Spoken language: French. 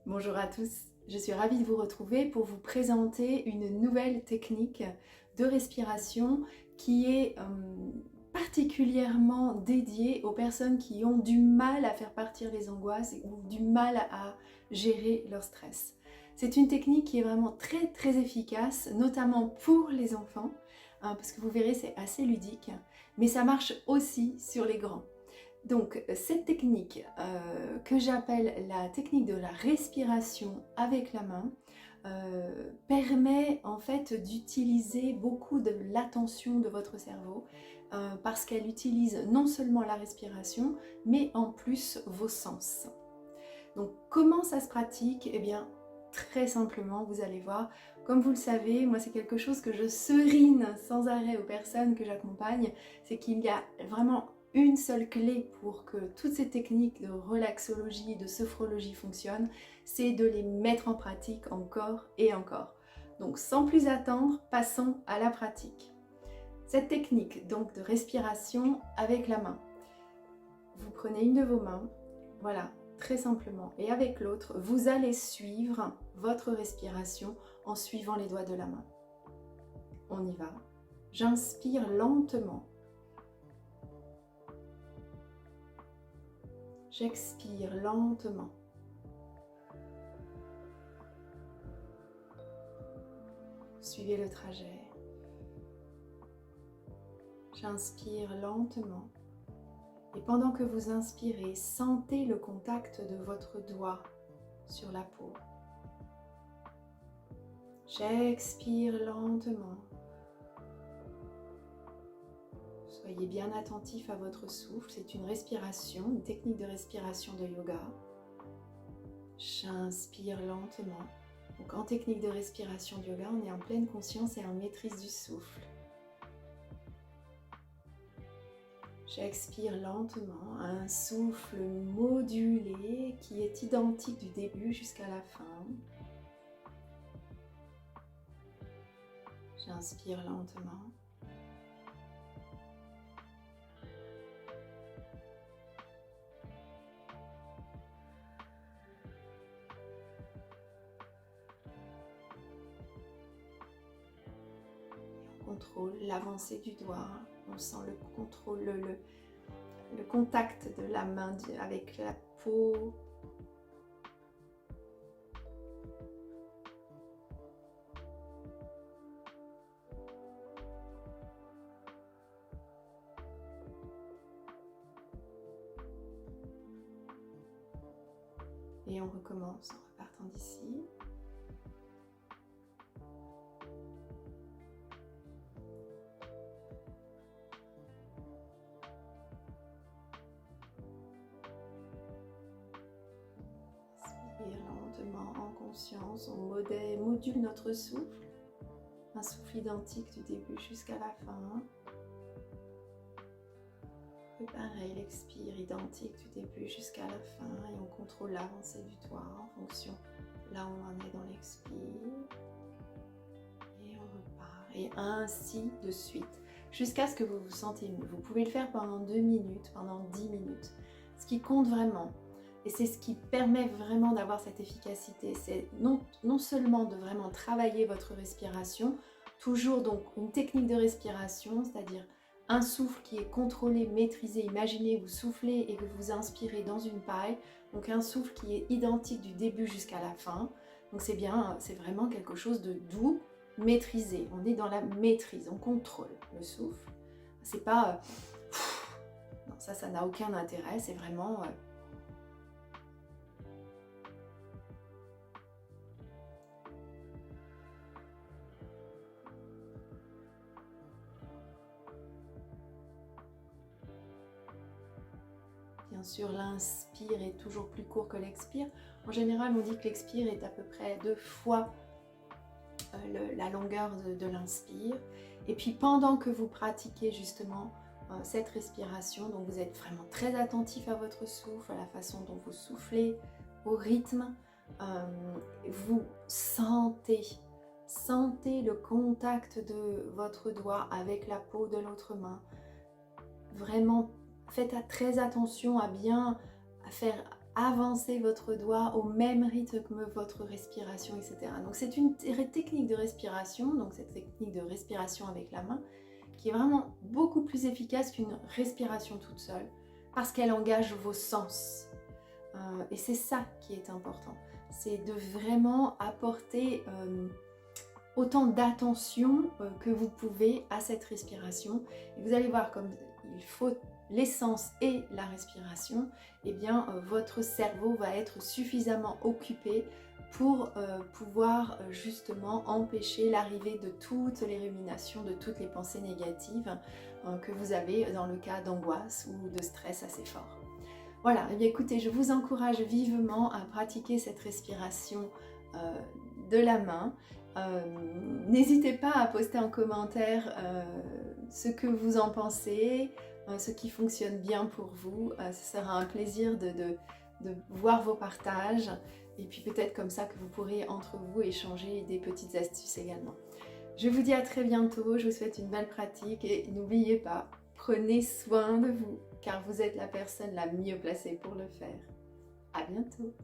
Bonjour à tous, je suis ravie de vous retrouver pour vous présenter une nouvelle technique de respiration qui est particulièrement dédiée aux personnes qui ont du mal à faire partir les angoisses ou du mal à gérer leur stress. C'est une technique qui est vraiment très efficace, notamment pour les enfants, parce que vous verrez c'est assez ludique, mais ça marche aussi sur les grands. Donc cette technique que j'appelle la technique de la respiration avec la main permet en fait d'utiliser beaucoup de l'attention de votre cerveau parce qu'elle utilise non seulement la respiration mais en plus vos sens. Donc comment ça se pratique? Eh bien très simplement, vous allez voir, comme vous le savez, moi c'est quelque chose que je serine sans arrêt aux personnes que j'accompagne, c'est qu'il y a vraiment une seule clé pour que toutes ces techniques de relaxologie, de sophrologie fonctionnent, c'est de les mettre en pratique encore et encore. Donc sans plus attendre, passons à la pratique. Cette technique donc de respiration avec la main, vous prenez une de vos mains, voilà, très simplement, et avec l'autre, vous allez suivre votre respiration en suivant les doigts de la main. On y va. J'inspire lentement. J'expire lentement. Suivez le trajet. J'inspire lentement. Et pendant que vous inspirez, sentez le contact de votre doigt sur la peau. J'expire lentement. Soyez bien attentif à votre souffle. C'est une respiration, une technique de respiration de yoga. J'inspire lentement. Donc en technique de respiration de yoga, on est en pleine conscience et en maîtrise du souffle. J'expire lentement, un souffle modulé qui est identique du début jusqu'à la fin. J'inspire lentement. On contrôle l'avancée du doigt. On sent le contrôle, le contact de la main avec la peau. Et on recommence en repartant d'ici. Lentement en conscience, on module notre souffle, un souffle identique du début jusqu'à la fin. Et pareil, l'expire identique du début jusqu'à la fin et on contrôle l'avancée du doigt en fonction là où on en est dans l'expire. Et on repart et ainsi de suite jusqu'à ce que vous vous sentez mieux. Vous pouvez le faire pendant 2 minutes, pendant 10 minutes. Ce qui compte vraiment, et c'est ce qui permet vraiment d'avoir cette efficacité, c'est non seulement de vraiment travailler votre respiration, toujours donc une technique de respiration, c'est-à-dire un souffle qui est contrôlé, maîtrisé. Imaginez vous soufflez et que vous inspirez dans une paille, donc un souffle qui est identique du début jusqu'à la fin. Donc c'est bien, c'est vraiment quelque chose de doux, maîtrisé. On est dans la maîtrise, on contrôle le souffle. C'est pas non, ça n'a aucun intérêt, c'est vraiment bien sûr, l'inspire est toujours plus court que l'expire. En général, on dit que l'expire est à peu près 2 fois la longueur de l'inspire. Et puis pendant que vous pratiquez justement cette respiration, donc vous êtes vraiment très attentif à votre souffle, à la façon dont vous soufflez, au rythme, vous sentez le contact de votre doigt avec la peau de l'autre main. Vraiment, faites très attention à faire avancer votre doigt au même rythme que votre respiration, etc. Donc c'est une technique de respiration, donc cette technique de respiration avec la main, qui est vraiment beaucoup plus efficace qu'une respiration toute seule, parce qu'elle engage vos sens. Et c'est ça qui est important, c'est de vraiment apporter autant d'attention que vous pouvez à cette respiration. Et vous allez voir, comme il faut l'essence et la respiration, et bien votre cerveau va être suffisamment occupé pour pouvoir justement empêcher l'arrivée de toutes les ruminations, de toutes les pensées négatives que vous avez dans le cas d'angoisse ou de stress assez fort. Voilà, et bien écoutez, je vous encourage vivement à pratiquer cette respiration de la main. N'hésitez pas à poster en commentaire ce que vous en pensez, ce qui fonctionne bien pour vous. Ce sera un plaisir de voir vos partages, et puis peut-être comme ça que vous pourrez entre vous échanger des petites astuces également. Je vous dis à très bientôt, je vous souhaite une belle pratique et n'oubliez pas, prenez soin de vous car vous êtes la personne la mieux placée pour le faire. À bientôt!